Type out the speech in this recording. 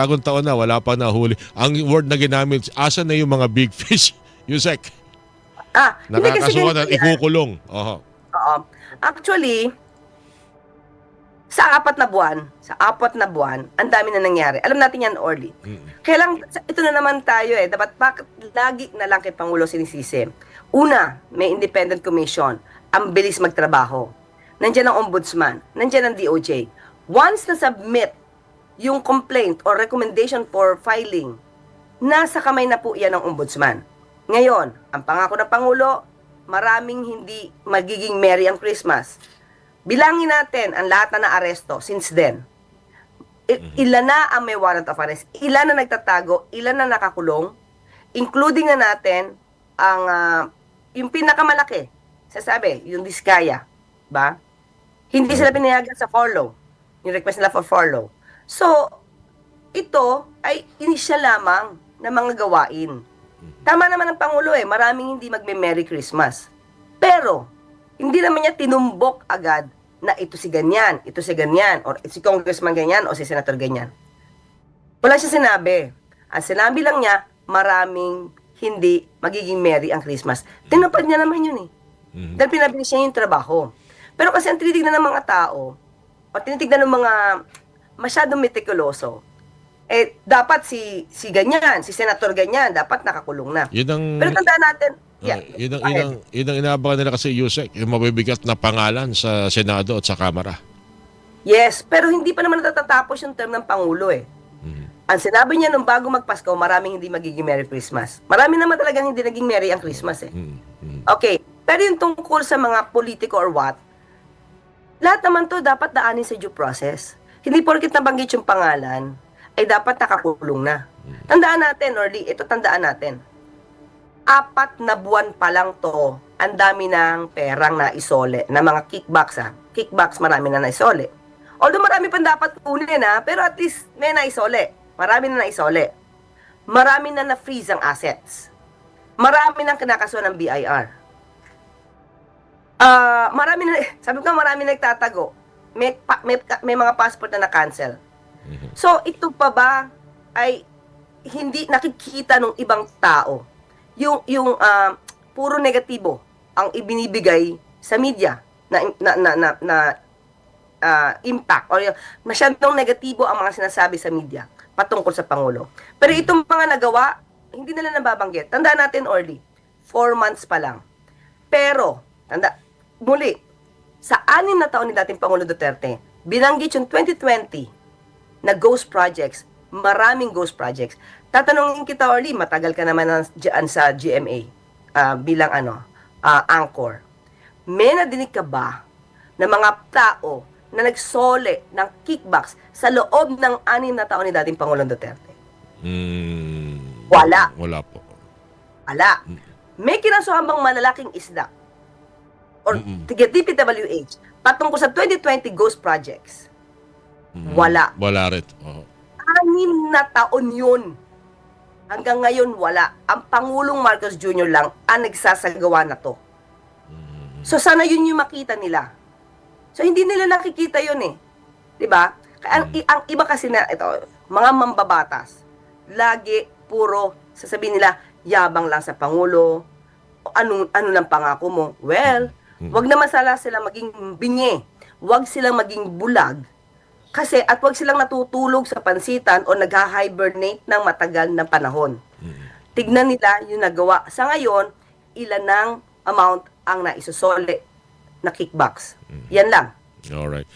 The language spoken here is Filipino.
Bagong taon na, wala pa nahuli. Ang word na ginamit, asan na yung mga big fish? Yusek, Hindi kasi nakakasuhan ganito at yan. ikukulong. Oho. Oo. Actually, sa 4 na buwan, ang dami na nangyari. Alam natin yan, Orly. Kaya lang, ito na naman tayo eh. Dapat bakit lagi na lang kay Pangulo sinisisi? Una, may independent commission. Ang bilis magtrabaho. Nandiyan ang ombudsman. Nandiyan ang DOJ. Once na-submit yung complaint or recommendation for filing, nasa kamay na po yan ng ombudsman. Ngayon, ang pangako ng Pangulo, maraming hindi magiging merry ang Christmas. Bilangin natin ang lahat na naaresto since then. Ilan na ang may warrant of arrest, ilan na nagtatago, ilan na nakakulong, including na natin ang yung pinakamalaki, sasabi, yung Diskaya, ba? Hindi sila pinayagan sa furlough, yung request nila for furlough. So, ito ay inisyal lamang na mga gawain. Tama naman ang Pangulo eh, maraming hindi magme-Merry Christmas. Pero, hindi naman niya tinumbok agad na ito si ganyan, or si congressman ganyan, o si senator ganyan. Wala siya sinabi. Ang sinabi lang niya, maraming hindi magiging merry ang Christmas. Tinupad niya naman yun eh. Dahil pinabilis niya yung trabaho. Pero kasi ang tinitignan ng mga tao, o tinitignan ng mga masyadong meticuloso, eh, dapat si ganyan, si senator ganyan, dapat nakakulong na. Yun ang, Pero tandaan natin, yun ang inaabangan nila kasi, Yusek, yung mabibigat na pangalan sa Senado at sa Kamara. yes, pero hindi pa naman natatapos yung term ng Pangulo eh. Ang sinabi niya nung bago magpasko, maraming hindi magiging Merry Christmas. Marami naman talagang hindi naging Merry ang Christmas eh. Okay, pero yung tungkol sa mga politiko or what, lahat naman to dapat daanin sa due process. Hindi porket nabanggit yung pangalan, ay dapat nakakulong na. Tandaan natin, Orly, ito tandaan natin. 4 na buwan pa lang to, ang dami ng perang na isole, na mga kickbacks ha. Kickbacks marami na naisole. Although marami pang dapat kunin ha, pero at least may naisole. Marami na naisole. Marami na na-freeze ang assets. Marami nang kinakasuhan ng BIR. Marami na, sabi ko marami nagtatago. May mga passport na na-cancel. So, ito pa ba ay hindi nakikita ng ibang tao? Yung puro negatibo ang ibinibigay sa media na impact or masyadong negatibo ang mga sinasabi sa media patungkol sa Pangulo. Pero itong mga nagawa, hindi nila nababanggit. Tandaan natin, Orly, 4 months pa lang. Pero, muli, sa 6 na taon ni dating Pangulo Duterte, binanggit yung 2020 na ghost projects, maraming ghost projects. Tatanungin kita, Orly, matagal ka naman dyan sa GMA bilang anchor. May nadinig ka ba na mga tao na nagsole ng kickbacks sa loob ng 6 na taon ni dating Pangulong Duterte? Wala. Wala po. Wala. May kinasuhan bang malalaking isda or DPWH patungkol sa 2020 ghost projects? Wala. Wala rin. Oh. 6 na taon yun. Hanggang ngayon, wala. Ang Pangulong Marcos Jr. lang ang nagsasagawa na to. So, sana yun yung makita nila. So, hindi nila nakikita yun eh. Diba? Kaya ang iba kasi na, ito, mga mambabatas, lagi puro sasabihin nila, yabang lang sa Pangulo, ano lang pangako mo. Well, wag naman sila maging bingi. Wag silang maging bulag. Kasi at wag silang natutulog sa pansitan o nag-hibernate ng matagal na panahon. Tignan nila yung nagawa. Sa ngayon, ilan ng amount ang naisusole na kickbacks. Yan lang. Alright.